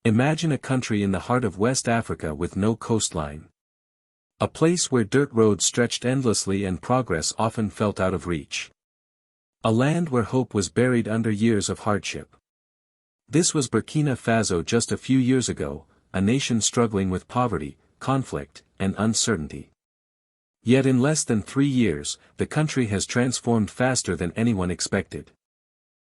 Imagine a country in the heart of West Africa with no coastline. A place where dirt roads stretched endlessly and progress often felt out of reach. A land where hope was buried under years of hardship. This was Burkina Faso just a few years ago, a nation struggling with poverty, conflict, and uncertainty. Yet in less than 3 years, the country has transformed faster than anyone expected.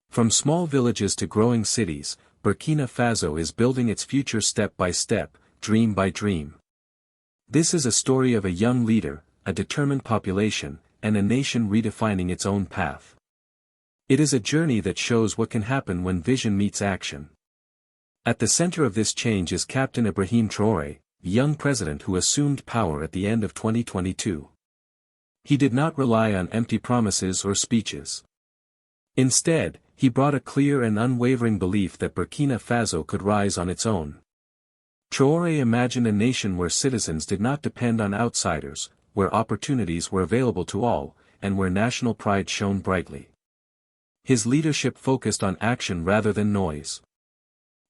From small villages to growing cities, Burkina Faso is building its future step by step, dream by dream. This is a story of a young leader, a determined population, and a nation redefining its own path. It is a journey that shows what can happen when vision meets action. At the center of this change is Captain Ibrahim Traoré, the young president who assumed power at the end of 2022. He did not rely on empty promises or speeches. Instead, he brought a clear and unwavering belief that Burkina Faso could rise on its own. Traoré imagined a nation where citizens did not depend on outsiders, where opportunities were available to all, and where national pride shone brightly. His leadership focused on action rather than noise.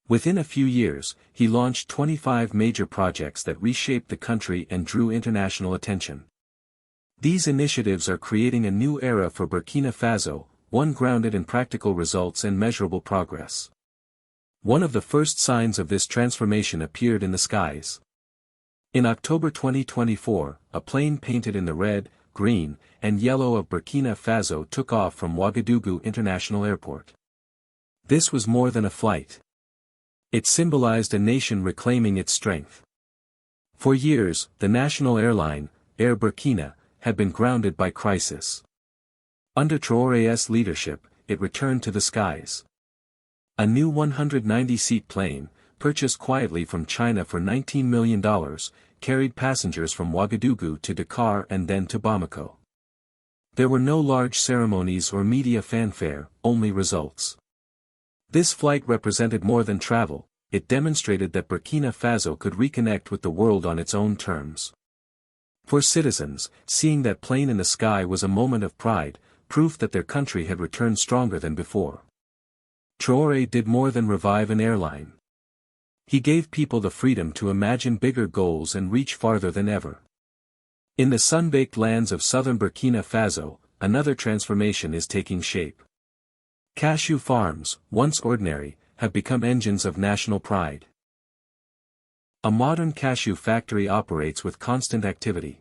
Within a few years, he launched 25 major projects that reshaped the country and drew international attention. These initiatives are creating a new era for Burkina Faso, one grounded in practical results and measurable progress. One of the first signs of this transformation appeared in the skies. In October 2024, a plane painted in the red, green, and yellow of Burkina Faso took off from Ouagadougou International Airport. This was more than a flight. It symbolized a nation reclaiming its strength. For years, the national airline, Air Burkina, had been grounded by crisis. Under Traoré's leadership, it returned to the skies. A new 190-seat plane, purchased quietly from China for $19 million, carried passengers from Ouagadougou to Dakar and then to Bamako. There were no large ceremonies or media fanfare, only results. This flight represented more than travel, it demonstrated that Burkina Faso could reconnect with the world on its own terms. For citizens, seeing that plane in the sky was a moment of pride, proof that their country had returned stronger than before. Traoré did more than revive an airline. He gave people the freedom to imagine bigger goals and reach farther than ever. In the sun-baked lands of southern Burkina Faso, another transformation is taking shape. Cashew farms, once ordinary, have become engines of national pride. A modern cashew factory operates with constant activity.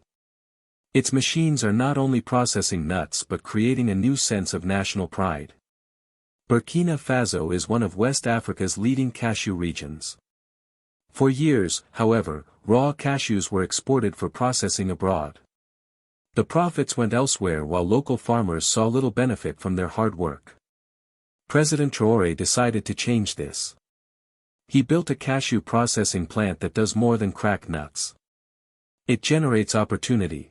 Its machines are not only processing nuts but creating a new sense of national pride. Burkina Faso is one of West Africa's leading cashew regions. For years, however, raw cashews were exported for processing abroad. The profits went elsewhere while local farmers saw little benefit from their hard work. President Traoré decided to change this. He built a cashew processing plant that does more than crack nuts. It generates opportunity.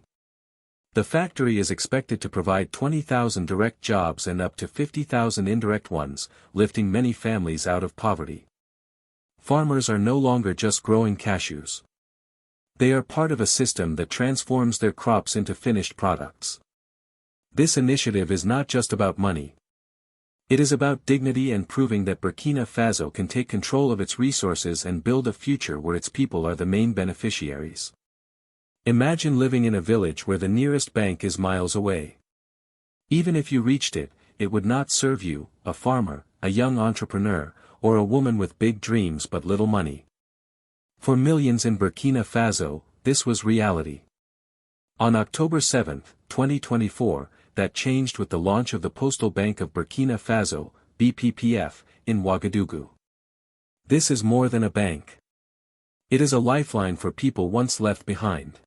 The factory is expected to provide 20,000 direct jobs and up to 50,000 indirect ones, lifting many families out of poverty. Farmers are no longer just growing cashews. They are part of a system that transforms their crops into finished products. This initiative is not just about money. It is about dignity and proving that Burkina Faso can take control of its resources and build a future where its people are the main beneficiaries. Imagine living in a village where the nearest bank is miles away. Even if you reached it, it would not serve you, a farmer, a young entrepreneur, or a woman with big dreams but little money. For millions in Burkina Faso, this was reality. On October 7, 2024, that changed with the launch of the Postal Bank of Burkina Faso, BPPF, in Ouagadougou. This is more than a bank. It is a lifeline for people once left behind.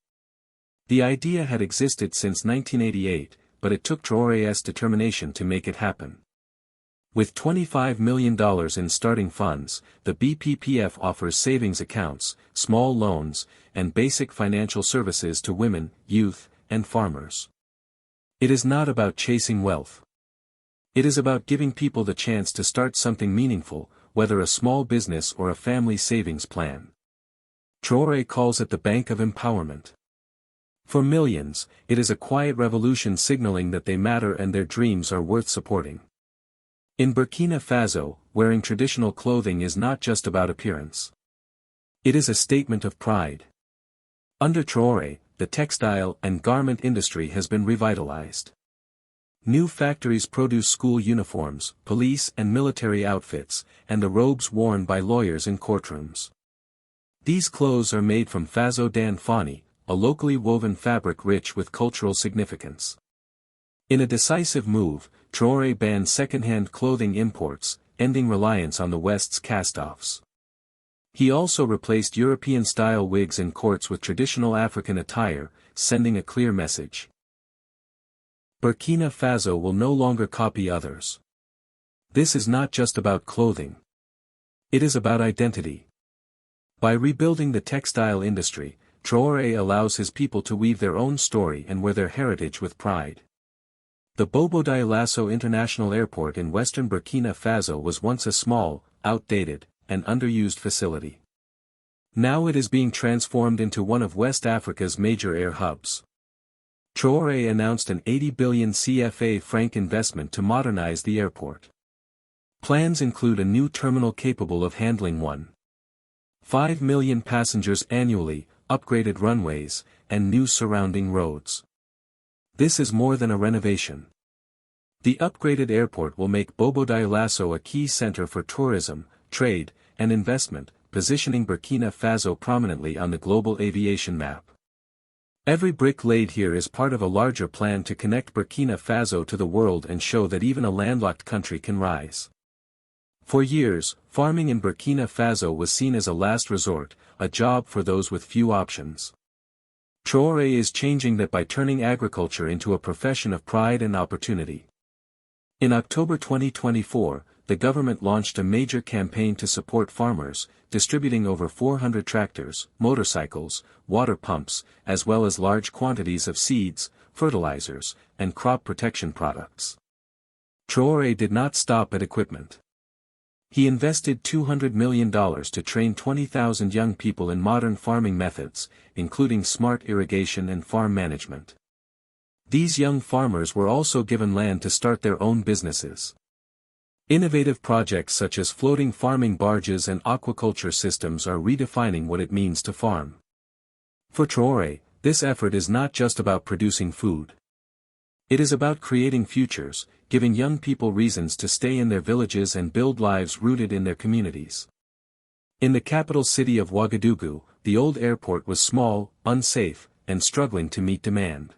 The idea had existed since 1988, but it took Traoré's determination to make it happen. With $25 million in starting funds, the BPPF offers savings accounts, small loans, and basic financial services to women, youth, and farmers. It is not about chasing wealth. It is about giving people the chance to start something meaningful, whether a small business or a family savings plan. Traoré calls it the Bank of Empowerment. For millions, it is a quiet revolution signaling that they matter and their dreams are worth supporting. In Burkina Faso, wearing traditional clothing is not just about appearance. It is a statement of pride. Under Traoré, the textile and garment industry has been revitalized. New factories produce school uniforms, police and military outfits, and the robes worn by lawyers in courtrooms. These clothes are made from faso dan fani, a locally woven fabric rich with cultural significance. In a decisive move, Traoré banned second-hand clothing imports, ending reliance on the West's cast-offs. He also replaced European-style wigs and courts with traditional African attire, sending a clear message. Burkina Faso will no longer copy others. This is not just about clothing. It is about identity. By rebuilding the textile industry, Traoré allows his people to weave their own story and wear their heritage with pride. The Bobo-Dioulasso International Airport in western Burkina Faso was once a small, outdated, and underused facility. Now it is being transformed into one of West Africa's major air hubs. Traoré announced an 80 billion CFA franc investment to modernize the airport. Plans include a new terminal capable of handling 1.5 million passengers annually, upgraded runways, and new surrounding roads. This is more than a renovation. The upgraded airport will make Bobo-Dioulasso a key center for tourism, trade, and investment, positioning Burkina Faso prominently on the global aviation map. Every brick laid here is part of a larger plan to connect Burkina Faso to the world and show that even a landlocked country can rise. For years, farming in Burkina Faso was seen as a last resort, a job for those with few options. Traoré is changing that by turning agriculture into a profession of pride and opportunity. In October 2024, the government launched a major campaign to support farmers, distributing over 400 tractors, motorcycles, water pumps, as well as large quantities of seeds, fertilizers, and crop protection products. Traoré did not stop at equipment. He invested $200 million to train 20,000 young people in modern farming methods, including smart irrigation and farm management. These young farmers were also given land to start their own businesses. Innovative projects such as floating farming barges and aquaculture systems are redefining what it means to farm. For Traoré, this effort is not just about producing food. It is about creating futures, giving young people reasons to stay in their villages and build lives rooted in their communities. In the capital city of Ouagadougou, the old airport was small, unsafe, and struggling to meet demand.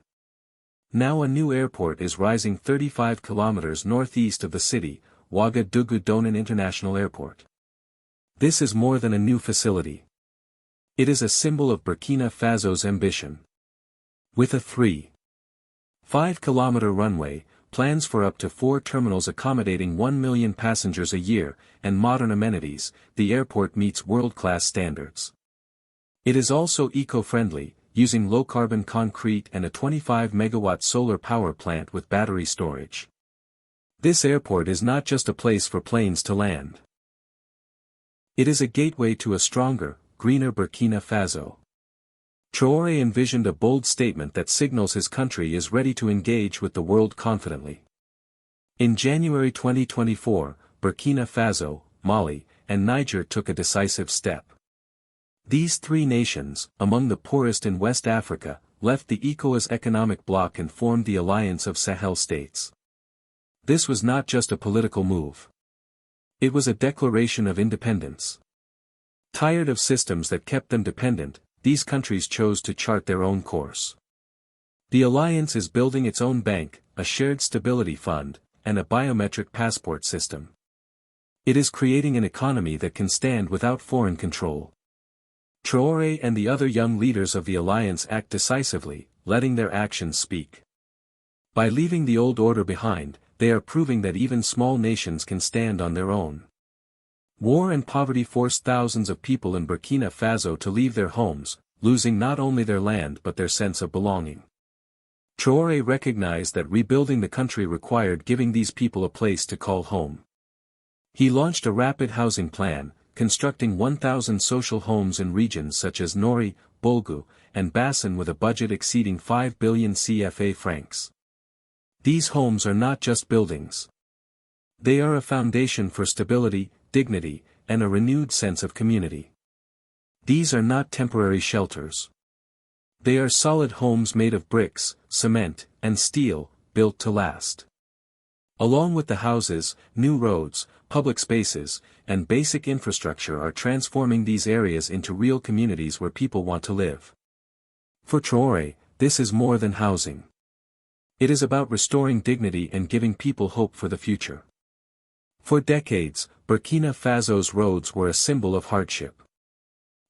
Now a new airport is rising 35 kilometers northeast of the city, Ouagadougou International Airport. This is more than a new facility. It is a symbol of Burkina Faso's ambition. With a 3.5-kilometer runway, plans for up to 4 terminals accommodating 1 million passengers a year, and modern amenities, the airport meets world-class standards. It is also eco-friendly, using low-carbon concrete and a 25-megawatt solar power plant with battery storage. This airport is not just a place for planes to land. It is a gateway to a stronger, greener Burkina Faso. Traoré envisioned a bold statement that signals his country is ready to engage with the world confidently. In January 2024, Burkina Faso, Mali, and Niger took a decisive step. These three nations, among the poorest in West Africa, left the ECOWAS economic bloc and formed the Alliance of Sahel States. This was not just a political move. It was a declaration of independence. Tired of systems that kept them dependent, these countries chose to chart their own course. The alliance is building its own bank, a shared stability fund, and a biometric passport system. It is creating an economy that can stand without foreign control. Traoré and the other young leaders of the alliance act decisively, letting their actions speak. By leaving the old order behind, they are proving that even small nations can stand on their own. War and poverty forced thousands of people in Burkina Faso to leave their homes, losing not only their land but their sense of belonging. Traoré recognized that rebuilding the country required giving these people a place to call home. He launched a rapid housing plan, constructing 1,000 social homes in regions such as Nori, Bolgu, and Bassan with a budget exceeding 5 billion CFA francs. These homes are not just buildings. They are a foundation for stability, dignity, and a renewed sense of community. These are not temporary shelters. They are solid homes made of bricks, cement, and steel, built to last. Along with the houses, new roads, public spaces, and basic infrastructure are transforming these areas into real communities where people want to live. For Traoré, this is more than housing. It is about restoring dignity and giving people hope for the future. For decades, Burkina Faso's roads were a symbol of hardship.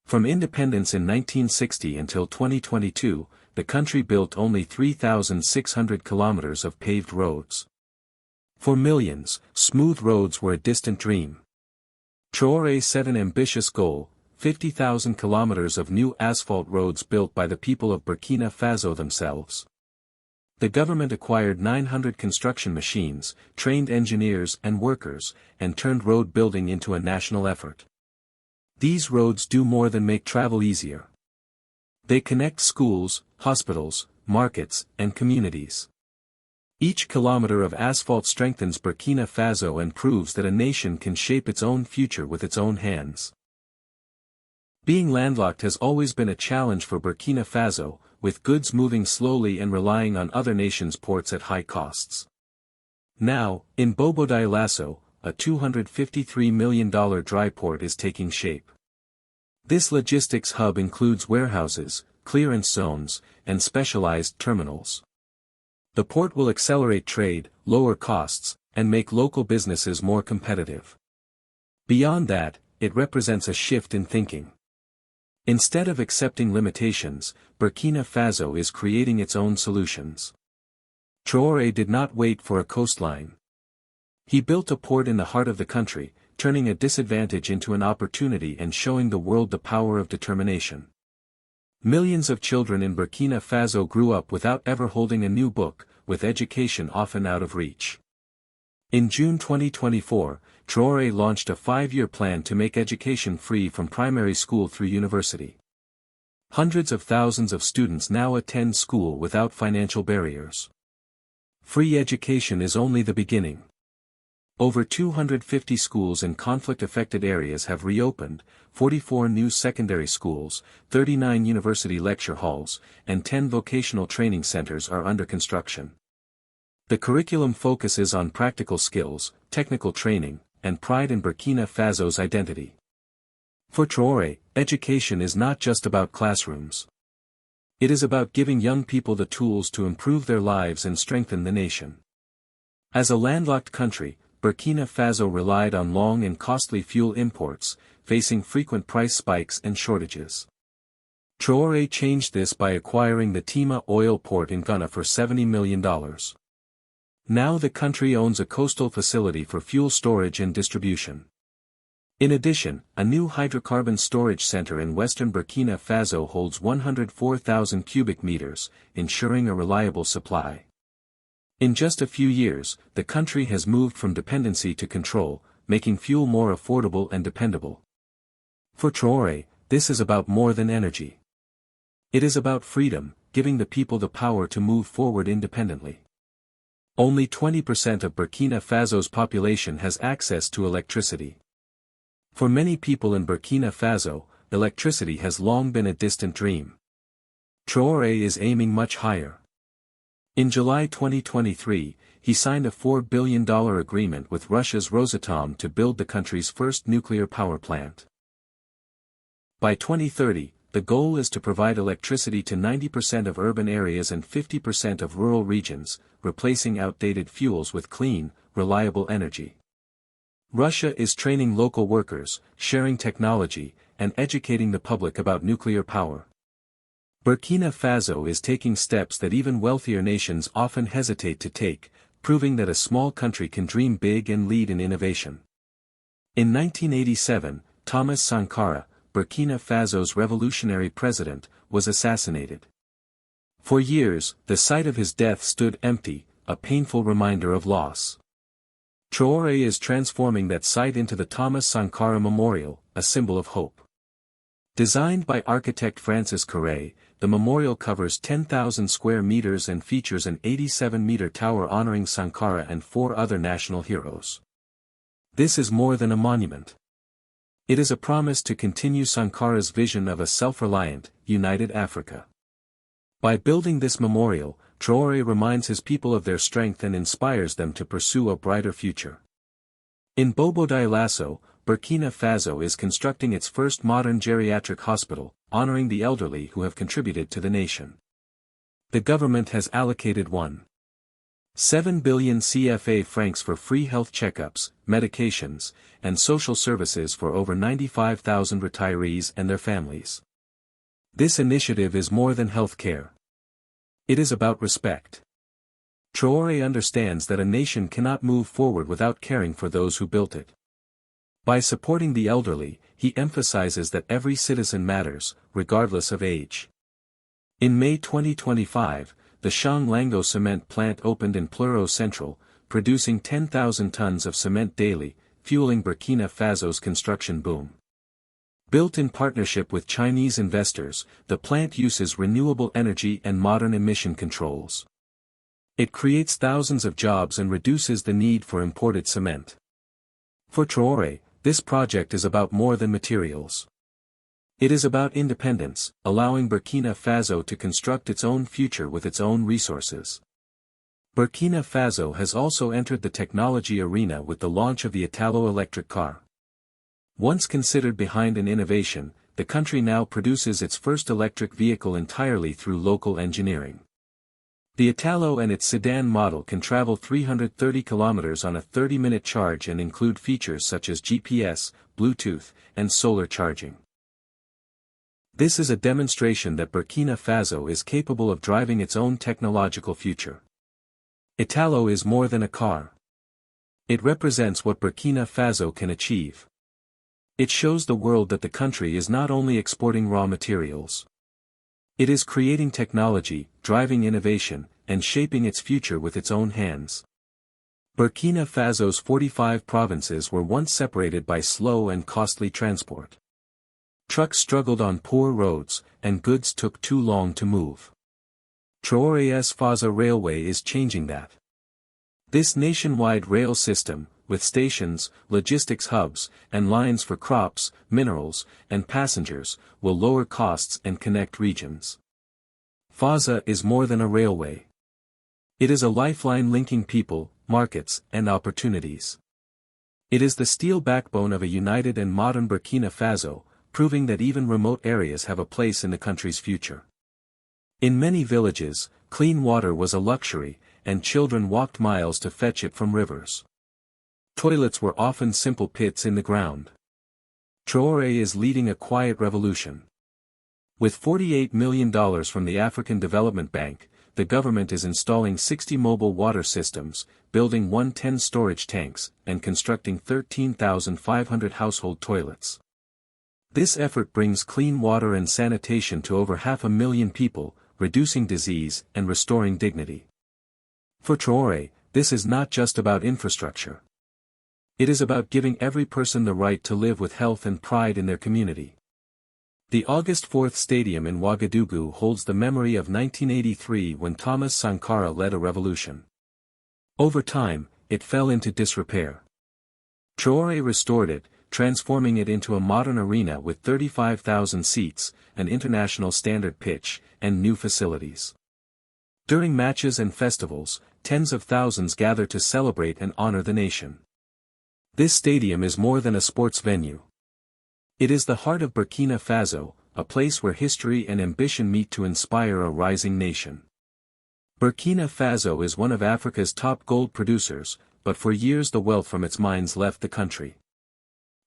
From independence in 1960 until 2022, the country built only 3,600 kilometers of paved roads. For millions, smooth roads were a distant dream. Traoré set an ambitious goal: 50,000 kilometers of new asphalt roads built by the people of Burkina Faso themselves. The government acquired 900 construction machines, trained engineers and workers, and turned road building into a national effort. These roads do more than make travel easier. They connect schools, hospitals, markets, and communities. Each kilometer of asphalt strengthens Burkina Faso and proves that a nation can shape its own future with its own hands. Being landlocked has always been a challenge for Burkina Faso, with goods moving slowly and relying on other nations' ports at high costs. Now, in Bobo-Dioulasso, a $253 million dry port is taking shape. This logistics hub includes warehouses, clearance zones, and specialized terminals. The port will accelerate trade, lower costs, and make local businesses more competitive. Beyond that, it represents a shift in thinking. Instead of accepting limitations, Burkina Faso is creating its own solutions. Traoré did not wait for a coastline. He built a port in the heart of the country, turning a disadvantage into an opportunity and showing the world the power of determination. Millions of children in Burkina Faso grew up without ever holding a new book, with education often out of reach. In June 2024, Traoré launched a 5-year plan to make education free from primary school through university. Hundreds of thousands of students now attend school without financial barriers. Free education is only the beginning. Over 250 schools in conflict-affected areas have reopened, 44 new secondary schools, 39 university lecture halls, and 10 vocational training centers are under construction. The curriculum focuses on practical skills, technical training, and pride in Burkina Faso's identity. For Traoré, education is not just about classrooms. It is about giving young people the tools to improve their lives and strengthen the nation. As a landlocked country, Burkina Faso relied on long and costly fuel imports, facing frequent price spikes and shortages. Traoré changed this by acquiring the Tema oil port in Ghana for $70 million. Now the country owns a coastal facility for fuel storage and distribution. In addition, a new hydrocarbon storage center in western Burkina Faso holds 104,000 cubic meters, ensuring a reliable supply. In just a few years, the country has moved from dependency to control, making fuel more affordable and dependable. For Traoré, this is about more than energy. It is about freedom, giving the people the power to move forward independently. Only 20% of Burkina Faso's population has access to electricity. For many people in Burkina Faso, electricity has long been a distant dream. Traoré is aiming much higher. In July 2023, he signed a $4 billion agreement with Russia's Rosatom to build the country's first nuclear power plant. By 2030, the goal is to provide electricity to 90% of urban areas and 50% of rural regions, replacing outdated fuels with clean, reliable energy. Russia is training local workers, sharing technology, and educating the public about nuclear power. Burkina Faso is taking steps that even wealthier nations often hesitate to take, proving that a small country can dream big and lead in innovation. In 1987, Thomas Sankara, Burkina Faso's revolutionary president, was assassinated. For years, the site of his death stood empty, a painful reminder of loss. Traoré is transforming that site into the Thomas Sankara Memorial, a symbol of hope. Designed by architect Francis Carré, the memorial covers 10,000 square meters and features an 87-meter tower honoring Sankara and 4 other national heroes. This is more than a monument. It is a promise to continue Sankara's vision of a self-reliant, united Africa. By building this memorial, Traoré reminds his people of their strength and inspires them to pursue a brighter future. In Bobo-Dioulasso, Burkina Faso is constructing its first modern geriatric hospital, honoring the elderly who have contributed to the nation. The government has allocated 1.7 billion CFA francs for free health checkups, medications, and social services for over 95,000 retirees and their families. This initiative is more than health care. It is about respect. Traoré understands that a nation cannot move forward without caring for those who built it. By supporting the elderly, he emphasizes that every citizen matters, regardless of age. In May 2025, the Shang Lango cement plant opened in Pluro Central, producing 10,000 tons of cement daily, fueling Burkina Faso's construction boom. Built in partnership with Chinese investors, the plant uses renewable energy and modern emission controls. It creates thousands of jobs and reduces the need for imported cement. For Traoré, this project is about more than materials. It is about independence, allowing Burkina Faso to construct its own future with its own resources. Burkina Faso has also entered the technology arena with the launch of the Italo-electric car. Once considered behind an innovation, the country now produces its first electric vehicle entirely through local engineering. The Italo and its sedan model can travel 330 kilometers on a 30-minute charge and include features such as GPS, Bluetooth, and solar charging. This is a demonstration that Burkina Faso is capable of driving its own technological future. Italo is more than a car. It represents what Burkina Faso can achieve. It shows the world that the country is not only exporting raw materials. It is creating technology, driving innovation, and shaping its future with its own hands. Burkina Faso's 45 provinces were once separated by slow and costly transport. Trucks struggled on poor roads, and goods took too long to move. Traoré's Fasa Railway is changing that. This nationwide rail system, with stations, logistics hubs, and lines for crops, minerals, and passengers, will lower costs and connect regions. Fasa is more than a railway. It is a lifeline linking people, markets, and opportunities. It is the steel backbone of a united and modern Burkina Faso, proving that even remote areas have a place in the country's future. In many villages, clean water was a luxury, and children walked miles to fetch it from rivers. Toilets were often simple pits in the ground. Traoré is leading a quiet revolution. With $48 million from the African Development Bank, the government is installing 60 mobile water systems, building 110 storage tanks, and constructing 13,500 household toilets. This effort brings clean water and sanitation to over 500,000 people, reducing disease and restoring dignity. For Traoré, this is not just about infrastructure. It is about giving every person the right to live with health and pride in their community. The August 4th Stadium in Ouagadougou holds the memory of 1983 when Thomas Sankara led a revolution. Over time, it fell into disrepair. Traoré restored it, transforming it into a modern arena with 35,000 seats, an international standard pitch, and new facilities. During matches and festivals, tens of thousands gather to celebrate and honor the nation. This stadium is more than a sports venue. It is the heart of Burkina Faso, a place where history and ambition meet to inspire a rising nation. Burkina Faso is one of Africa's top gold producers, but for years the wealth from its mines left the country.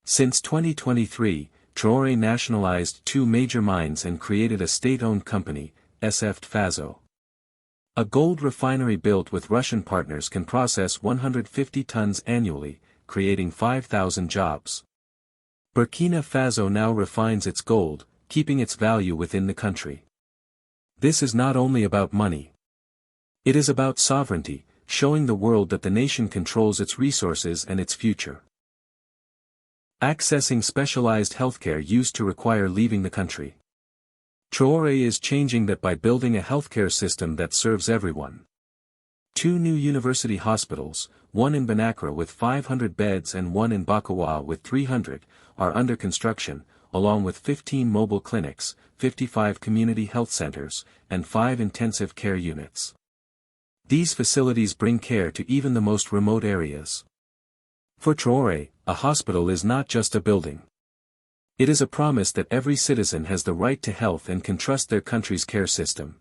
Since 2023, Traoré nationalized 2 major mines and created a state-owned company, SF Faso. A gold refinery built with Russian partners can process 150 tons annually, creating 5,000 jobs. Burkina Faso now refines its gold, keeping its value within the country. This is not only about money. It is about sovereignty, showing the world that the nation controls its resources and its future. Accessing specialized healthcare used to require leaving the country. Traoré is changing that by building a healthcare system that serves everyone. 2 new university hospitals, one in Banakra with 500 beds and one in Bakawa with 300, are under construction, along with 15 mobile clinics, 55 community health centers, and 5 intensive care units. These facilities bring care to even the most remote areas. For Traoré, a hospital is not just a building. It is a promise that every citizen has the right to health and can trust their country's care system.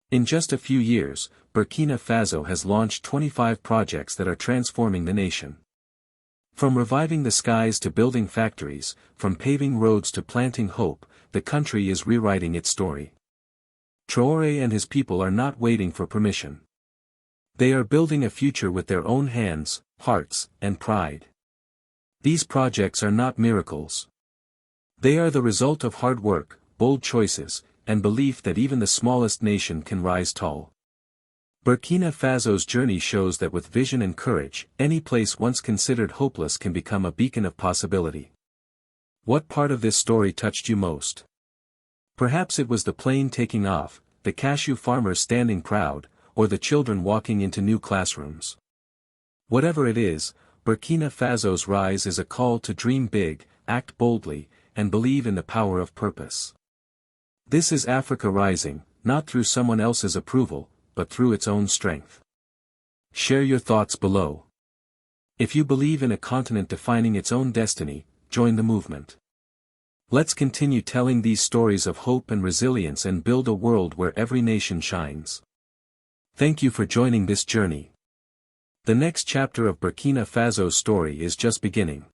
In just a few years, Burkina Faso has launched 25 projects that are transforming the nation. From reviving the skies to building factories, from paving roads to planting hope, the country is rewriting its story. Traoré and his people are not waiting for permission. They are building a future with their own hands, hearts, and pride. These projects are not miracles. They are the result of hard work, bold choices, and belief that even the smallest nation can rise tall. Burkina Faso's journey shows that with vision and courage, any place once considered hopeless can become a beacon of possibility. What part of this story touched you most? Perhaps it was the plane taking off, the cashew farmers standing proud, or the children walking into new classrooms. Whatever it is, Burkina Faso's rise is a call to dream big, act boldly, and believe in the power of purpose. This is Africa rising, not through someone else's approval, but through its own strength. Share your thoughts below. If you believe in a continent defining its own destiny, join the movement. Let's continue telling these stories of hope and resilience and build a world where every nation shines. Thank you for joining this journey. The next chapter of Burkina Faso's story is just beginning.